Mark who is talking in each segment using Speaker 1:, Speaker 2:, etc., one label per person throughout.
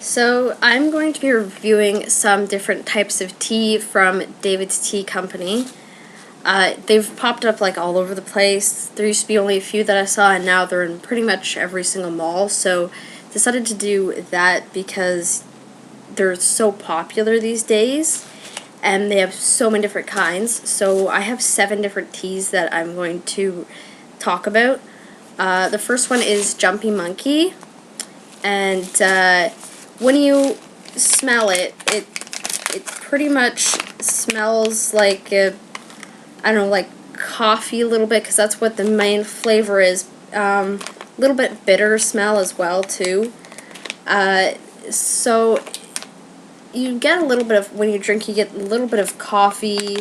Speaker 1: So I'm going to be reviewing some different types of tea from David's Tea Company. They've popped up like all over the place. There used to be only a few that I saw, and now they're in pretty much every single mall. So decided to do that because they're so popular these days, and they have so many different kinds. So I have 7 different teas that I'm going to talk about. The first one is Jumpy Monkey, and when you smell it, it pretty much smells like I don't know, like coffee a little bit, because that's what the main flavor is. A little bit bitter smell as well too. So you get a little bit of, when you drink, you get a little bit of coffee.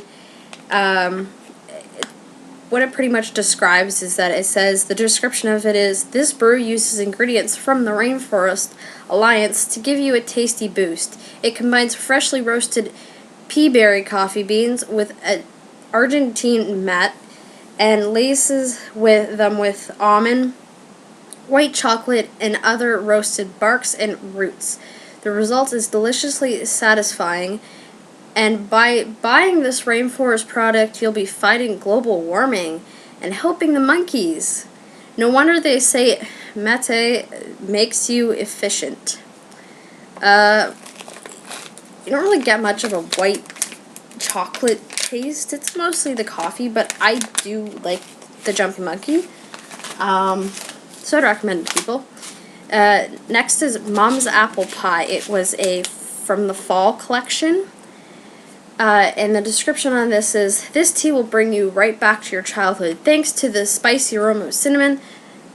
Speaker 1: What it pretty much describes is that it says, the description of it is, this brew uses ingredients from the Rainforest Alliance to give you a tasty boost. It combines freshly roasted pea berry coffee beans with Argentine mat and laces them with almond, white chocolate, and other roasted barks and roots. The result is deliciously satisfying, and by buying this rainforest product, you'll be fighting global warming and helping the monkeys. No wonder they say mate makes you efficient. You don't really get much of a white chocolate taste. It's mostly the coffee, but I do like the Jumpy Monkey. So I'd recommend it to people. Next is Mom's Apple Pie. It was from the fall collection. And the description on this is, this tea will bring you right back to your childhood, thanks to the spicy aroma of cinnamon,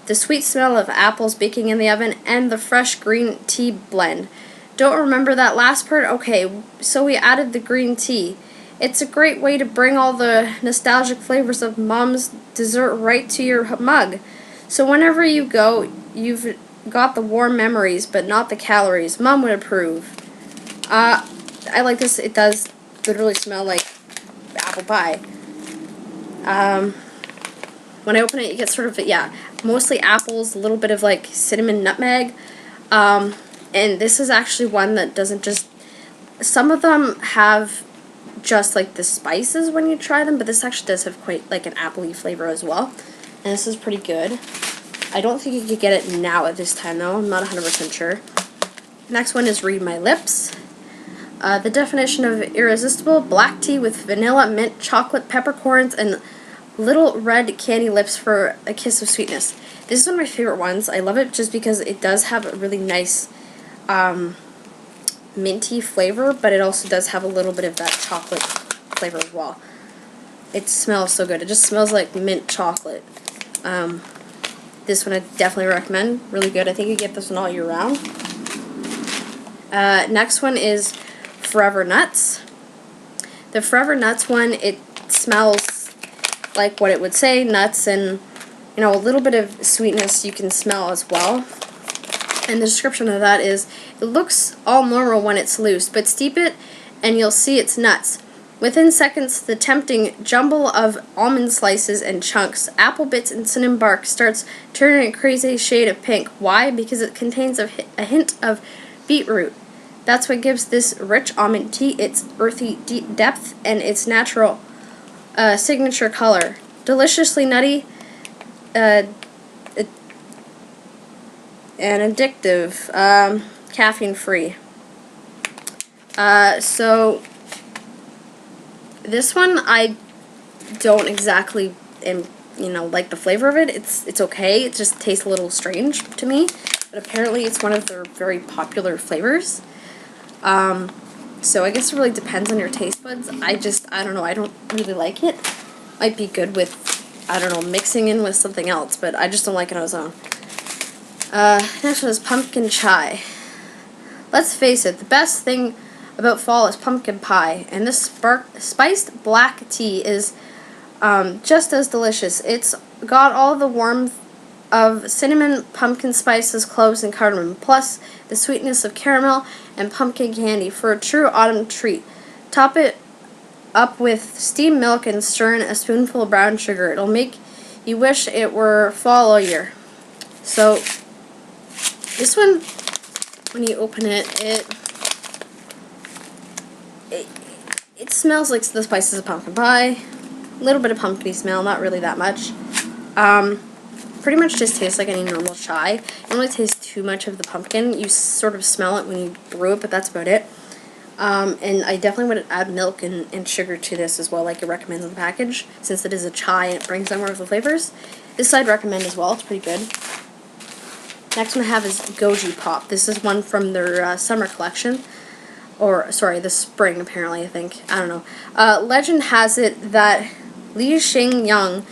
Speaker 1: the sweet smell of apples baking in the oven, and the fresh green tea blend. Don't remember that last part? Okay, so we added the green tea. It's a great way to bring all the nostalgic flavors of Mom's dessert right to your mug. So whenever you go, you've got the warm memories, but not the calories. Mom would approve. I like this. It does literally smell like apple pie. When I open it, you get sort of, mostly apples, a little bit of like cinnamon, nutmeg, and this is actually one that doesn't just, some of them have just like the spices when you try them, but this actually does have quite like an appley flavor as well, and this is pretty good. I don't think you could get it now at this time though, I'm not 100% sure. Next one is Read My Lips. The definition of irresistible: black tea with vanilla, mint, chocolate, peppercorns, and little red candy lips for a kiss of sweetness. This is one of my favorite ones. I love it just because it does have a really nice minty flavor, but it also does have a little bit of that chocolate flavor as well. It smells so good. It just smells like mint chocolate. This one I definitely recommend. Really good. I think you get this one all year round. Next one is Forever Nuts. The Forever Nuts one, it smells like what it would say, nuts, and a little bit of sweetness you can smell as well. And the description of that is, it looks all normal when it's loose, but steep it and you'll see it's nuts. Within seconds, the tempting jumble of almond slices and chunks, apple bits, and cinnamon bark starts turning a crazy shade of pink. Why? Because it contains a hint of beetroot. That's what gives this rich almond tea its earthy depth and its natural signature color. Deliciously nutty and addictive, caffeine-free. So this one I don't exactly like the flavor of it. It's okay. It just tastes a little strange to me, but apparently it's one of their very popular flavors. So I guess it really depends on your taste buds. I don't know, I don't really like it. Might be good with, mixing in with something else, but I just don't like it on its own. Next one is Pumpkin Chai. Let's face it, the best thing about fall is pumpkin pie, and this spiced black tea is just as delicious. It's got all the warmth of cinnamon, pumpkin spices, cloves, and cardamom, plus the sweetness of caramel and pumpkin candy for a true autumn treat. Top it up with steamed milk and stir in a spoonful of brown sugar. It'll make you wish it were fall all year. So this one when you open it, it smells like the spices of pumpkin pie. A little bit of pumpkin smell, not really that much. Pretty much just tastes like any normal chai. You don't really taste too much of the pumpkin. You sort of smell it when you brew it, but that's about it. And I definitely would add milk and sugar to this as well, like it recommends on the package, since it is a chai and it brings out more of the flavors. This I'd recommend as well. It's pretty good. Next one I have is Goji Pop. This is one from their summer collection. Or, sorry, the spring, apparently, I think. I don't know. Legend has it that Li Xingyang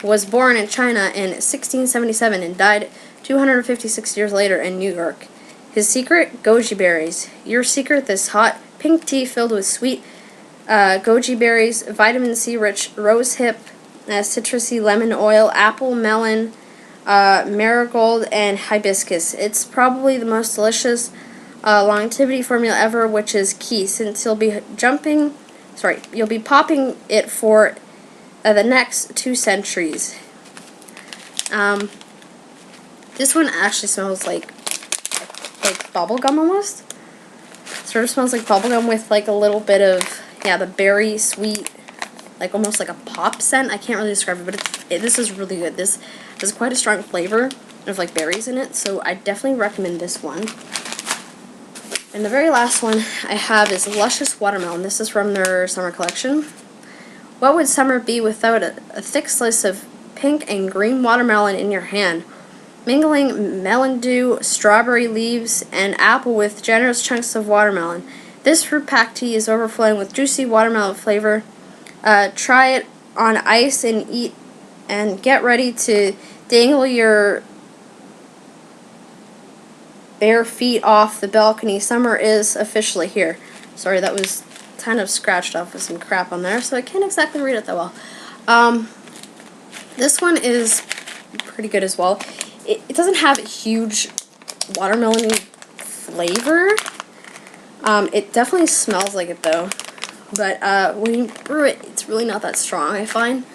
Speaker 1: was born in China in 1677 and died 256 years later in New York. His secret? Goji berries. Your secret? This hot pink tea filled with sweet goji berries, vitamin C rich rose hip, citrusy lemon oil, apple, melon, marigold, and hibiscus. It's probably the most delicious longevity formula ever, which is key since you'll be popping it for the next 2 centuries. This one actually smells like bubblegum almost. Sort of smells like bubblegum with like a little bit of, the berry sweet, like almost like a pop scent. I can't really describe it, but this is really good. This has quite a strong flavor of like berries in it, so I definitely recommend this one. And the very last one I have is Luscious Watermelon. This is from their summer collection. What would summer be without a thick slice of pink and green watermelon in your hand? Mingling melon dew, strawberry leaves, and apple with generous chunks of watermelon. This fruit packed tea is overflowing with juicy watermelon flavor. Try it on ice and eat, and get ready to dangle your bare feet off the balcony. Summer is officially here. Sorry, that was kind of scratched off with some crap on there, so I can't exactly read it that well. This one is pretty good as well. It doesn't have a huge watermelon flavor. It definitely smells like it though, but when you brew it, it's really not that strong, I find.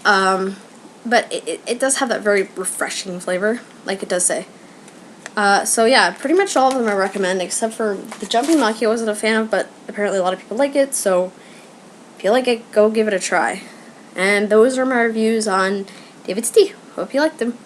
Speaker 1: But it does have that very refreshing flavor, like it does say. So yeah, pretty much all of them I recommend, except for the Jumping Monkey I wasn't a fan of, but apparently a lot of people like it, so if you like it, go give it a try. And those are my reviews on David's Tea. Hope you liked them.